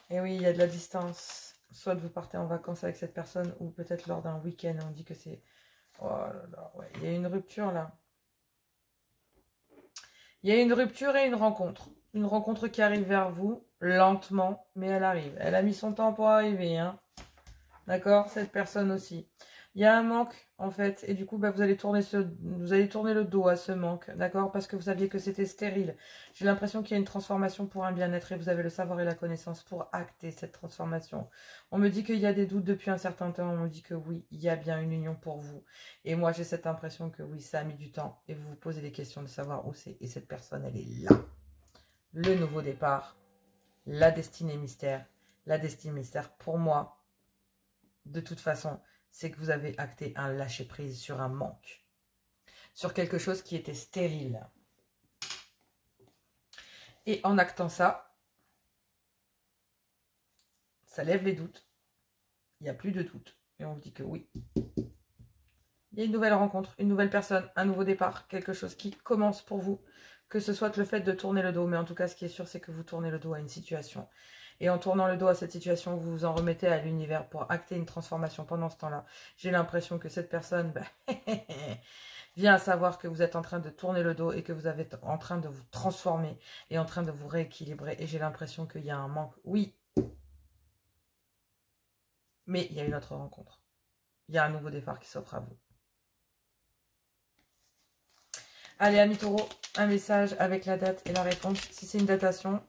Et oui, il y a de la distance. Soit vous partez en vacances avec cette personne, ou peut-être lors d'un week-end. On dit que c'est... Oh là là, ouais. Il y a une rupture là. Il y a une rupture et une rencontre. Une rencontre qui arrive vers vous, lentement, mais elle arrive. Elle a mis son temps pour arriver, hein. D'accord, cette personne aussi. Il y a un manque, en fait, et du coup, bah, vous allez tourner le dos à ce manque, d'accord, parce que vous saviez que c'était stérile. J'ai l'impression qu'il y a une transformation pour un bien-être, et vous avez le savoir et la connaissance pour acter cette transformation. On me dit qu'il y a des doutes depuis un certain temps, on me dit que oui, il y a bien une union pour vous. Et moi, j'ai cette impression que oui, ça a mis du temps, et vous vous posez des questions de savoir où c'est, et cette personne, elle est là. Le nouveau départ, la destinée mystère. La destinée mystère, pour moi, de toute façon, c'est que vous avez acté un lâcher-prise sur un manque. Sur quelque chose qui était stérile. Et en actant ça, ça lève les doutes. Il n'y a plus de doute. Et on vous dit que oui. Il y a une nouvelle rencontre, une nouvelle personne, un nouveau départ. Quelque chose qui commence pour vous. Que ce soit le fait de tourner le dos. Mais en tout cas, ce qui est sûr, c'est que vous tournez le dos à une situation. Et en tournant le dos à cette situation, vous vous en remettez à l'univers pour acter une transformation pendant ce temps-là. J'ai l'impression que cette personne vient à savoir que vous êtes en train de tourner le dos et que vous êtes en train de vous transformer et en train de vous rééquilibrer. Et j'ai l'impression qu'il y a un manque. Oui. Mais il y a une autre rencontre. Il y a un nouveau départ qui s'offre à vous. Allez, amis taureaux, un message avec la date et la réponse. Si c'est une datation,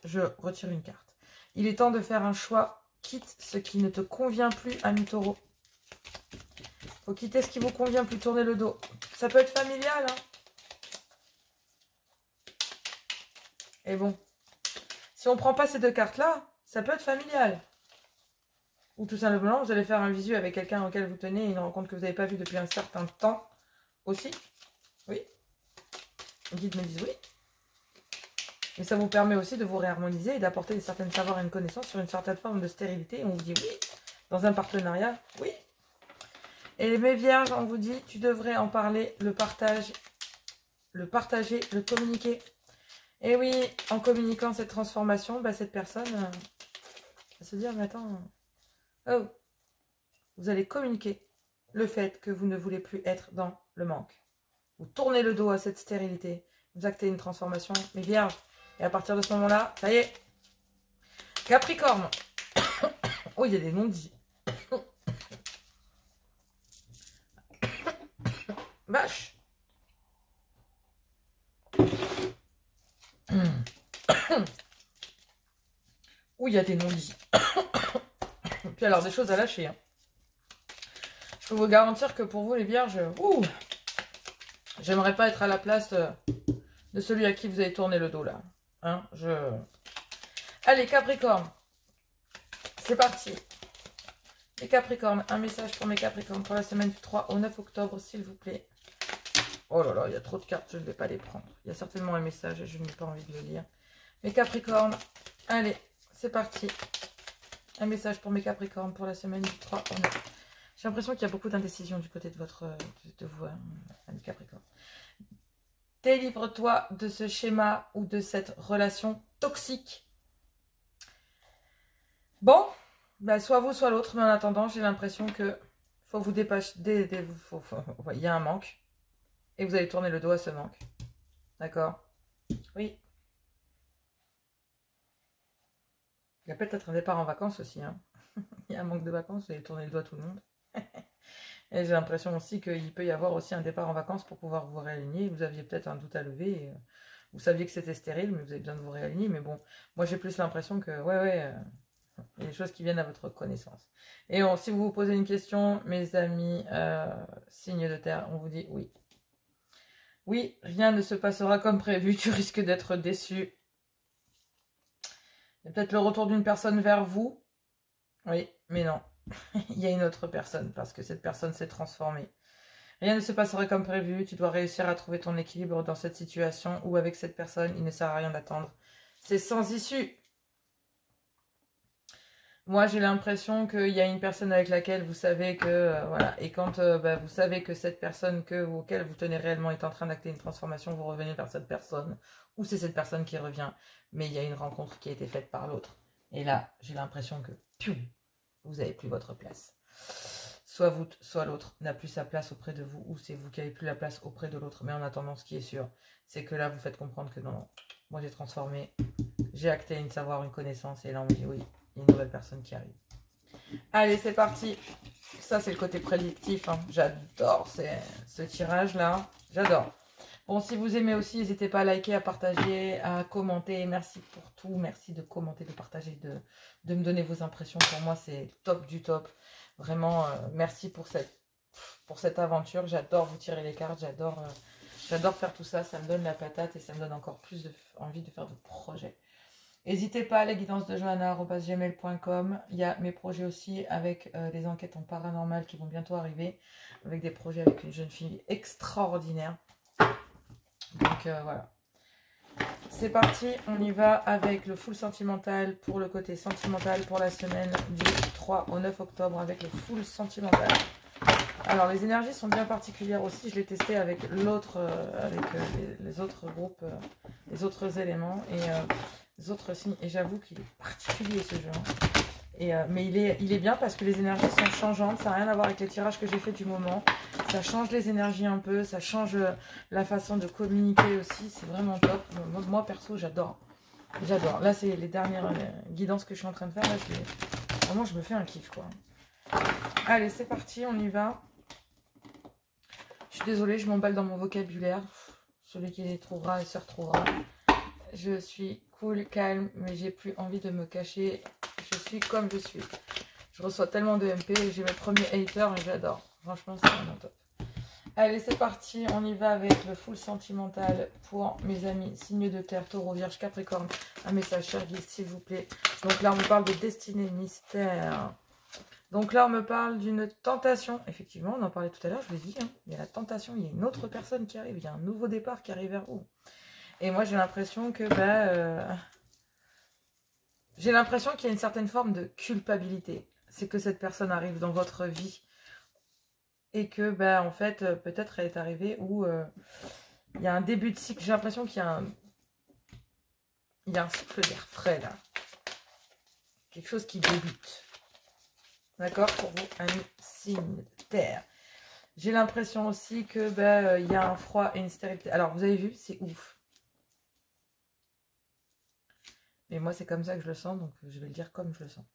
je retire une carte. Il est temps de faire un choix. Quitte ce qui ne te convient plus, ami taureau. Faut quitter ce qui vous convient plus, tourner le dos. Ça peut être familial, hein. Et bon, si on ne prend pas ces 2 cartes-là, ça peut être familial. Ou tout simplement, vous allez faire un visu avec quelqu'un auquel vous tenez, une rencontre que vous n'avez pas vue depuis un certain temps aussi. Oui. Les guides me disent oui. Et ça vous permet aussi de vous réharmoniser et d'apporter certaines savoirs et une connaissance sur une certaine forme de stérilité. Et on vous dit oui. Dans un partenariat, oui. Et mes vierges, on vous dit, tu devrais en parler, le partager, le communiquer. Et oui, en communiquant cette transformation, bah, cette personne va se dire, mais attends, oh, vous allez communiquer le fait que vous ne voulez plus être dans le manque. Vous tournez le dos à cette stérilité, vous actez une transformation. Mes vierges, Et à partir de ce moment-là, ça y est. Capricorne. Oh, il y a des non-dits. Vache. Oh, il y a des non-dits. Puis alors, des choses à lâcher. Hein. Je peux vous garantir que pour vous, les vierges, j'aimerais pas être à la place de celui à qui vous avez tourné le dos, là. Hein, Allez, Capricorne. C'est parti. Les Capricornes, un message pour mes Capricornes pour la semaine du 3 au 9 octobre, s'il vous plaît. Oh là là, il y a trop de cartes, je ne vais pas les prendre. Il y a certainement un message et je n'ai pas envie de le lire. Mes Capricornes, allez, c'est parti. Un message pour mes Capricornes pour la semaine du 3 au 9. J'ai l'impression qu'il y a beaucoup d'indécision du côté de vous, mes Capricornes. Délivre-toi de ce schéma ou de cette relation toxique. Bon, bah, soit vous, soit l'autre, mais en attendant, j'ai l'impression que faut vous dépêcher. Il y a un manque. Et vous allez tourner le dos à ce manque. D'accord? Oui. Il y a peut-être un départ en vacances aussi. Hein. Il y a un manque de vacances, vous allez tourner le dos à tout le monde. Et j'ai l'impression aussi qu'il peut y avoir aussi un départ en vacances pour pouvoir vous réaligner. Vous aviez peut-être un doute à lever. Et, vous saviez que c'était stérile, mais vous avez besoin de vous réaligner. Mais bon, moi j'ai plus l'impression que, il y a des choses qui viennent à votre connaissance. Et si vous vous posez une question, mes amis, signe de terre, on vous dit oui. Oui, rien ne se passera comme prévu, tu risques d'être déçu. Il y a peut-être le retour d'une personne vers vous. Oui, mais non. Il y a une autre personne, parce que cette personne s'est transformée. Rien ne se passera comme prévu, tu dois réussir à trouver ton équilibre dans cette situation, ou avec cette personne, il ne sert à rien d'attendre. C'est sans issue. Moi, j'ai l'impression qu'il y a une personne avec laquelle vous savez que, voilà, et quand vous savez que cette personne auquel vous tenez réellement est en train d'acter une transformation, vous revenez vers cette personne, ou c'est cette personne qui revient, mais il y a une rencontre qui a été faite par l'autre. Et là, j'ai l'impression que, vous n'avez plus votre place. Soit vous, soit l'autre n'a plus sa place auprès de vous, ou c'est vous qui n'avez plus la place auprès de l'autre. Mais en attendant, ce qui est sûr, c'est que là, vous faites comprendre que non, moi j'ai transformé, j'ai acté une savoir, une connaissance, et là on me dit oui. Il y a une nouvelle personne qui arrive. Allez, c'est parti. Ça, c'est le côté prédictif. Hein. J'adore ce tirage-là. J'adore. Bon, si vous aimez aussi, n'hésitez pas à liker, à partager, à commenter. Merci pour tout. Merci de commenter, de partager, de me donner vos impressions. Pour moi, c'est top du top. Vraiment, merci pour cette aventure. J'adore vous tirer les cartes. J'adore faire tout ça. Ça me donne la patate et ça me donne encore plus envie de faire de projets. N'hésitez pas à la guidance de johanna@gmail.com. Il y a mes projets aussi avec les enquêtes en paranormal qui vont bientôt arriver. Avec des projets avec une jeune fille extraordinaire. Donc voilà. C'est parti, on y va avec le full sentimental pour le côté sentimental pour la semaine du 3 au 9 octobre avec le full sentimental. Alors les énergies sont bien particulières aussi, je l'ai testé avec l'autre, les autres groupes, les autres éléments et les autres signes. Et j'avoue qu'il est particulier ce jeu. Hein. Mais il est bien parce que les énergies sont changeantes, ça n'a rien à voir avec les tirages que j'ai fait du moment. Ça change les énergies un peu, ça change la façon de communiquer aussi, c'est vraiment top. Moi perso j'adore. J'adore. Là c'est les dernières guidances que je suis en train de faire. Là, vraiment je me fais un kiff quoi. Allez c'est parti, on y va. Je suis désolée, je m'emballe dans mon vocabulaire. Celui qui les trouvera, il se retrouvera. Je suis cool, calme, mais j'ai plus envie de me cacher. Je suis comme je suis. Je reçois tellement de MP et j'ai mes premiers haters et j'adore. Franchement, c'est vraiment top. Allez, c'est parti. On y va avec le full sentimental pour mes amis. Signe de terre, taureau, vierge, capricorne. Un message, cher guide, s'il vous plaît. Donc là, on me parle de destinée, mystère. Donc là, on me parle d'une tentation. Effectivement, on en parlait tout à l'heure, je vous l'ai dit. Hein. Il y a la tentation, il y a une autre personne qui arrive. Il y a un nouveau départ qui arrive vers vous. Et moi, j'ai l'impression que... j'ai l'impression qu'il y a une certaine forme de culpabilité. C'est que cette personne arrive dans votre vie. Et que, en fait, peut-être elle est arrivée où il y a un début de cycle. J'ai l'impression qu'il y a un souffle d'air frais, là. Quelque chose qui débute. D'accord, pour vous, amis signe de terre. J'ai l'impression aussi que il y a un froid et une stérilité. Alors, vous avez vu, c'est ouf. Et moi, c'est comme ça que je le sens, donc je vais le dire comme je le sens.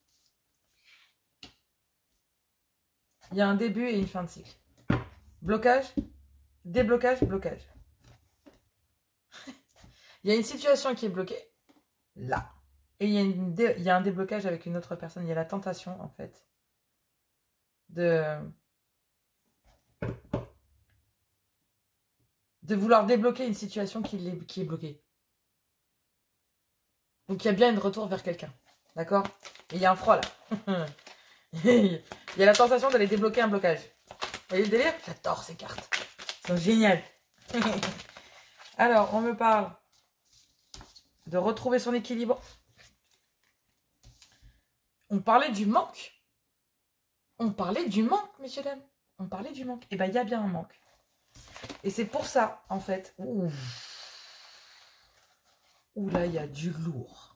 Il y a un début et une fin de cycle. Blocage, déblocage, blocage. Il y a une situation qui est bloquée, là. Et il y a un déblocage avec une autre personne. Il y a la tentation, en fait, de vouloir débloquer une situation qui est bloquée. Donc, il y a bien un retour vers quelqu'un. D'accord? Et il y a un froid, là. Il y a la tentation d'aller débloquer un blocage. Vous voyez le délire? J'adore ces cartes. Elles sont géniales. Alors, on me parle de retrouver son équilibre. On parlait du manque. On parlait du manque, messieurs, dames. On parlait du manque. Et bien, il y a bien un manque. Et c'est pour ça, en fait. Ouh là, il y a du lourd.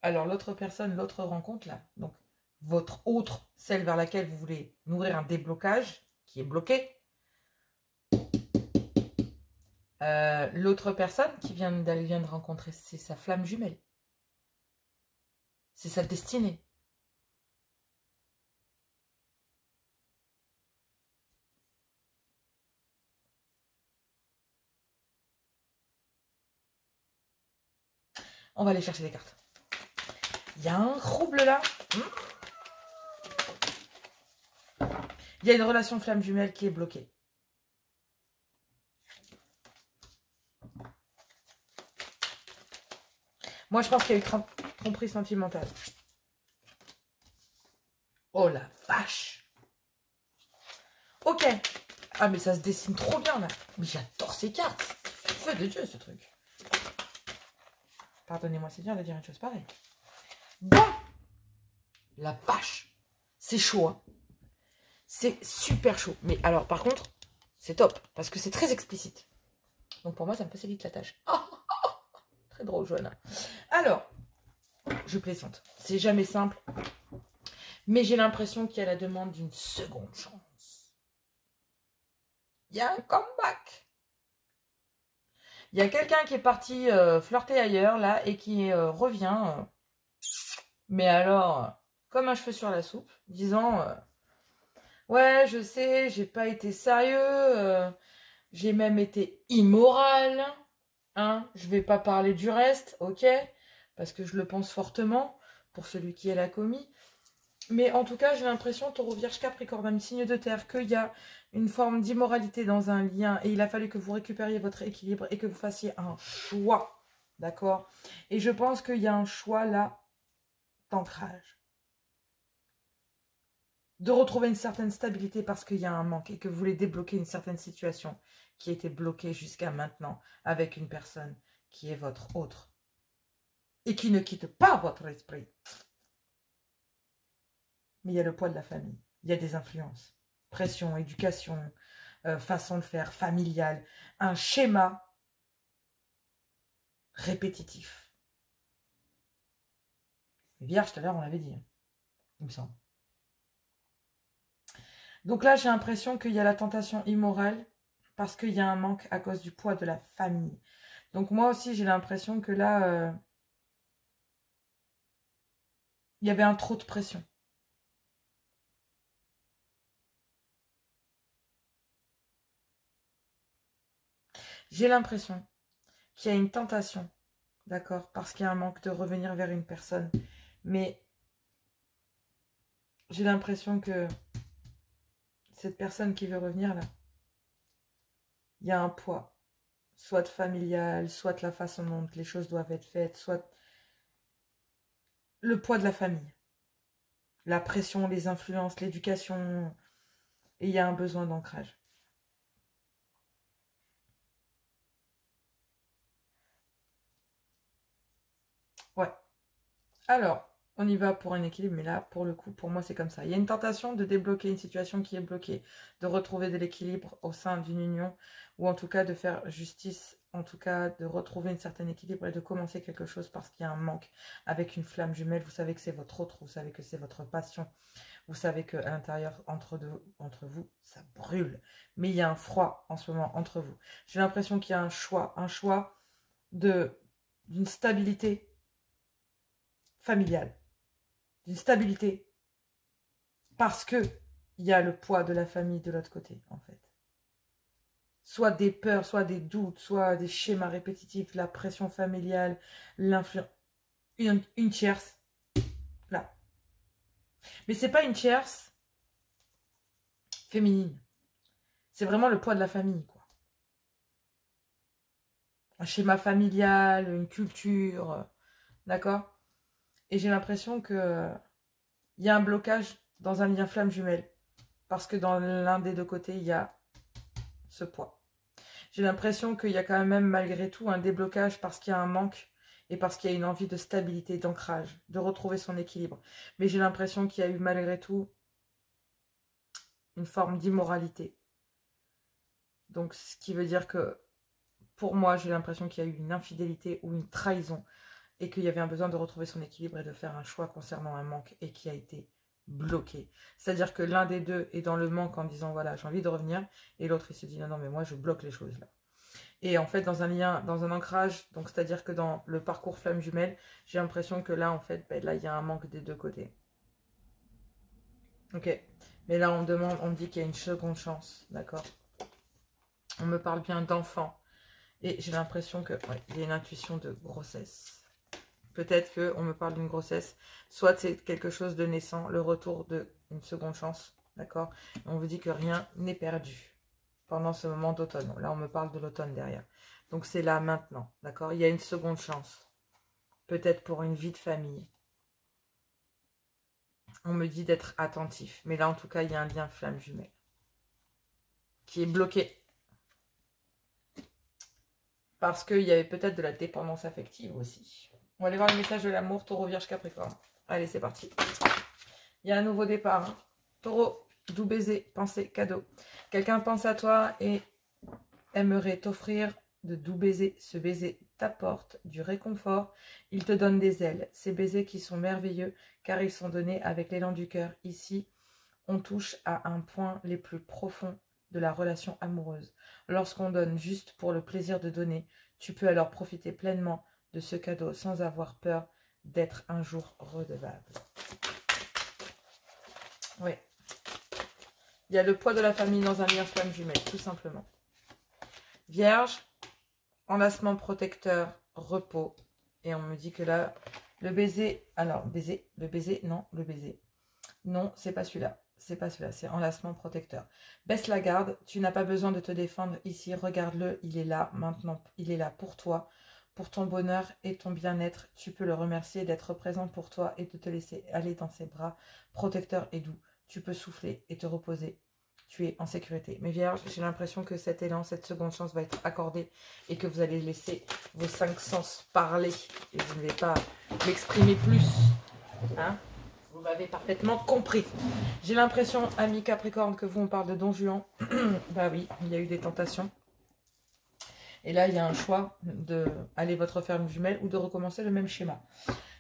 Alors, l'autre personne, l'autre rencontre, là. Donc, votre autre, celle vers laquelle vous voulez nourrir un déblocage, qui est bloqué. L'autre personne qui vient de rencontrer, c'est sa flamme jumelle. C'est sa destinée. On va aller chercher des cartes. Il y a un trouble là. Il y a une relation flamme jumelle qui est bloquée. Moi, je pense qu'il y a eu tromperie sentimentale. Oh la vache. Ok. Ah, mais ça se dessine trop bien, là. Mais j'adore ces cartes. Feu de Dieu, ce truc. Pardonnez-moi, c'est bien de dire une chose pareille. Bon. La vache. C'est chaud, hein. C'est super chaud. Mais alors, par contre, c'est top. Parce que c'est très explicite. Donc, pour moi, ça me facilite la tâche. Très drôle, Johanna. Alors, je plaisante. C'est jamais simple. Mais j'ai l'impression qu'il y a la demande d'une seconde chance. Il y a un comeback. Il y a quelqu'un qui est parti flirter ailleurs, là, et qui revient. Mais alors, comme un cheveu sur la soupe, disant ouais, je sais, j'ai pas été sérieux, j'ai même été immoral. Hein, je vais pas parler du reste, ok? Parce que je le pense fortement, pour celui qui l'a commis. Mais en tout cas, j'ai l'impression, Taureau, Vierge, Capricorne, même signe de terre, qu'il y a une forme d'immoralité dans un lien. Et il a fallu que vous récupériez votre équilibre et que vous fassiez un choix. D'accord? Et je pense qu'il y a un choix là d'ancrage. De retrouver une certaine stabilité parce qu'il y a un manque et que vous voulez débloquer une certaine situation qui a été bloquée jusqu'à maintenant avec une personne qui est votre autre et qui ne quitte pas votre esprit. Mais il y a le poids de la famille, il y a des influences, pression, éducation, façon de faire, familiale, un schéma répétitif. Vierge, tout à l'heure, on l'avait dit, hein, il me semble. Donc là, j'ai l'impression qu'il y a la tentation immorale parce qu'il y a un manque à cause du poids de la famille. Donc moi aussi, j'ai l'impression que là, il y avait un trop de pression. J'ai l'impression qu'il y a une tentation, d'accord, parce qu'il y a un manque de revenir vers une personne. Mais j'ai l'impression que cette personne qui veut revenir là, il y a un poids, soit familial, soit la façon dont les choses doivent être faites, soit le poids de la famille, la pression, les influences, l'éducation, et il y a un besoin d'ancrage. Ouais. Alors, on y va pour un équilibre, mais là, pour le coup, pour moi, c'est comme ça. Il y a une tentation de débloquer une situation qui est bloquée, de retrouver de l'équilibre au sein d'une union, ou en tout cas de faire justice en tout cas, de retrouver un certain équilibre et de commencer quelque chose parce qu'il y a un manque avec une flamme jumelle. Vous savez que c'est votre autre, vous savez que c'est votre passion. Vous savez qu'à l'intérieur, entre vous, ça brûle. Mais il y a un froid en ce moment entre vous. J'ai l'impression qu'il y a un choix d'une stabilité familiale, d'une stabilité, parce que il y a le poids de la famille de l'autre côté, en fait. Soit des peurs, soit des doutes, soit des schémas répétitifs, la pression familiale, l'influence. Une tierce, là. Mais c'est pas une tierce féminine. C'est vraiment le poids de la famille, quoi. Un schéma familial, une culture, d'accord? Et j'ai l'impression que il y a un blocage dans un lien flamme jumelle. Parce que dans l'un des deux côtés, il y a ce poids. J'ai l'impression qu'il y a quand même malgré tout un déblocage parce qu'il y a un manque et parce qu'il y a une envie de stabilité, d'ancrage, de retrouver son équilibre. Mais j'ai l'impression qu'il y a eu malgré tout une forme d'immoralité. Donc, ce qui veut dire que, pour moi, j'ai l'impression qu'il y a eu une infidélité ou une trahison et qu'il y avait un besoin de retrouver son équilibre et de faire un choix concernant un manque et qui a été bloqué. C'est-à-dire que l'un des deux est dans le manque en disant, voilà, j'ai envie de revenir, et l'autre, il se dit, non, non, mais moi, je bloque les choses là. Et en fait, dans un lien, dans un ancrage, donc c'est-à-dire que dans le parcours flamme jumelle, j'ai l'impression que là, en fait, ben, là, il y a un manque des deux côtés. Ok. Mais là, on me dit qu'il y a une seconde chance, d'accord? On me parle bien d'enfant. Et j'ai l'impression que, ouais, il y a une intuition de grossesse. Peut-être qu'on me parle d'une grossesse. Soit c'est quelque chose de naissant, le retour d'une seconde chance, d'accord? On vous dit que rien n'est perdu pendant ce moment d'automne. Là, on me parle de l'automne derrière. Donc, c'est là, maintenant, d'accord? Il y a une seconde chance. Peut-être pour une vie de famille. On me dit d'être attentif. Mais là, en tout cas, il y a un lien flamme jumelle qui est bloqué. Parce qu'il y avait peut-être de la dépendance affective aussi. On va aller voir le message de l'amour, Taureau, Vierge, Capricorne. Allez, c'est parti. Il y a un nouveau départ. Hein. Taureau, doux baiser, pensée, cadeau. Quelqu'un pense à toi et aimerait t'offrir de doux baisers. Ce baiser t'apporte du réconfort. Il te donne des ailes. Ces baisers qui sont merveilleux car ils sont donnés avec l'élan du cœur. Ici, on touche à un point les plus profonds de la relation amoureuse. Lorsqu'on donne juste pour le plaisir de donner, tu peux alors profiter pleinement de ce cadeau sans avoir peur d'être un jour redevable. Oui. Il y a le poids de la famille dans un lien flamme jumelle, tout simplement. Vierge, enlacement protecteur, repos. Et on me dit que là, le baiser, alors baiser, le baiser, non, le baiser. Non, c'est pas celui-là. C'est pas celui-là, c'est enlacement protecteur. Baisse la garde, tu n'as pas besoin de te défendre ici. Regarde-le, il est là maintenant. Il est là pour toi, pour ton bonheur et ton bien-être. Tu peux le remercier d'être présent pour toi et de te laisser aller dans ses bras protecteurs et doux. Tu peux souffler et te reposer. Tu es en sécurité. Mais Vierge, j'ai l'impression que cet élan, cette seconde chance va être accordée et que vous allez laisser vos 5 sens parler. Et je ne vais pas m'exprimer plus. Hein? Vous m'avez parfaitement compris. J'ai l'impression, ami Capricorne, que vous, on parle de Don Juan. Bah oui, il y a eu des tentations. Et là, il y a un choix d'aller votre ferme jumelle ou de recommencer le même schéma.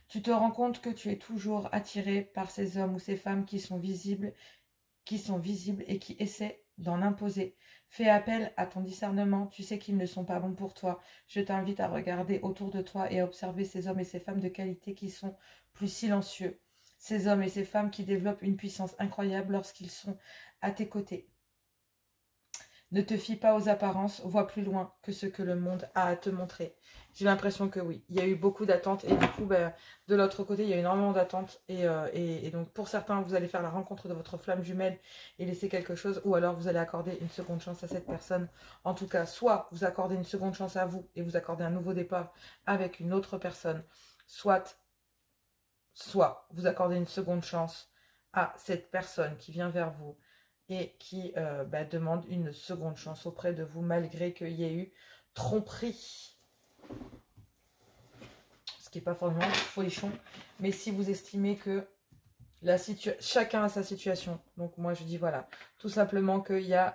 Tu te rends compte que tu es toujours attiré par ces hommes ou ces femmes qui sont visibles et qui essaient d'en imposer. Fais appel à ton discernement. Tu sais qu'ils ne sont pas bons pour toi. Je t'invite à regarder autour de toi et à observer ces hommes et ces femmes de qualité qui sont plus silencieux. Ces hommes et ces femmes qui développent une puissance incroyable lorsqu'ils sont à tes côtés. Ne te fie pas aux apparences, vois plus loin que ce que le monde a à te montrer. J'ai l'impression que oui, il y a eu beaucoup d'attentes et du coup, ben, de l'autre côté, il y a énormément d'attentes et donc pour certains, vous allez faire la rencontre de votre flamme jumelle et laisser quelque chose ou alors vous allez accorder une seconde chance à cette personne. En tout cas, soit vous accordez une seconde chance à vous et vous accordez un nouveau départ avec une autre personne, soit vous accordez une seconde chance à cette personne qui vient vers vous et qui demande une seconde chance auprès de vous malgré qu'il y ait eu tromperie. Ce qui n'est pas forcément folichon, mais si vous estimez que chacun a sa situation. Donc moi je dis voilà, tout simplement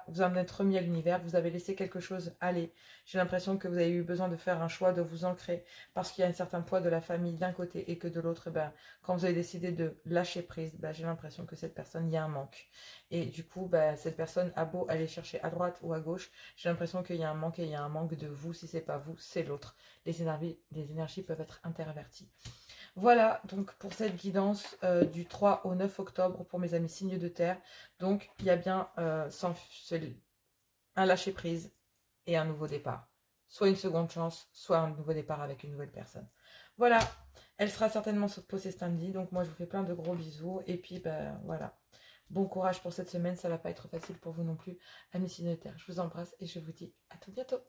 vous en êtes remis à l'univers, vous avez laissé quelque chose aller. J'ai l'impression que vous avez eu besoin de faire un choix, de vous ancrer, parce qu'il y a un certain poids de la famille d'un côté et que de l'autre, ben, quand vous avez décidé de lâcher prise, ben, j'ai l'impression que cette personne, il y a un manque. Et du coup, ben, cette personne a beau aller chercher à droite ou à gauche, j'ai l'impression qu'il y a un manque et il y a un manque de vous. Si c'est pas vous, c'est l'autre. Les énergies peuvent être interverties. Voilà, donc pour cette guidance du 3 au 9 octobre pour mes amis signes de terre. Donc, il y a bien un lâcher-prise et un nouveau départ. Soit une seconde chance, soit un nouveau départ avec une nouvelle personne. Voilà, elle sera certainement posée samedi. Donc, moi, je vous fais plein de gros bisous. Et puis, ben voilà. Bon courage pour cette semaine. Ça ne va pas être facile pour vous non plus, amis signes de terre. Je vous embrasse et je vous dis à tout bientôt.